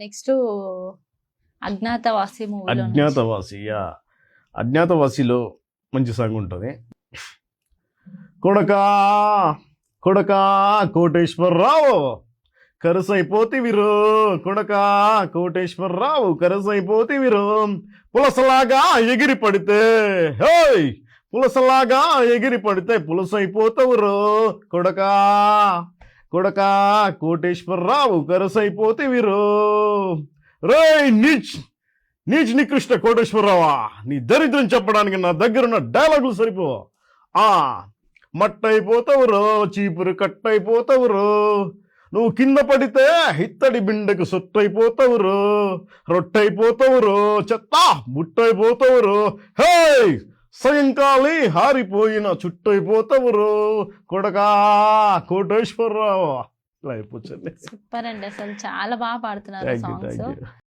Next Agnyaathavaasi మూవీలో అజ్ఞాతవాసి అజ్ఞాతవాసిలో మంచి song ఉంటుంది. కొడకా కొడకా కోటేశ్వరరావు కరుసైపోతివిరు, కొడకా కోటేశ్వరరావు కరుసైపోతివిరు, పులసలాగా ఎగిరి పడితే హేయ్ పులసలాగా ఎగిరి పడితే పులసైపోతావురు, కొడకా కొడకా కోటేశ్వరరావు కరుసైపోతివిరు. రేయ్ నీచ్ నీచ్ నికృష్ట కోటేశ్వరరావా, నీ దరిద్రం చెప్పడానికి నా దగ్గరున్న డైలాగులు సరిపో. మట్టయిపోతావురో, చీపురు కట్టయిపోతావురో, నువ్వు కింద పడితే ఇత్తడి బిండకు సొట్టయిపోతావురో, రొట్టయిపోతావురో, చెత్త ముట్టయిపోతావురో, హే సాయంకాలి హారిపోయిన చుట్టయిపోతావురో, కొడకా కోటేశ్వరరావు. ఇలా అయిపోతుంది. సూపర్ అండి, అసలు చాలా బాగా పాడుతున్నారు సాంగ్స్.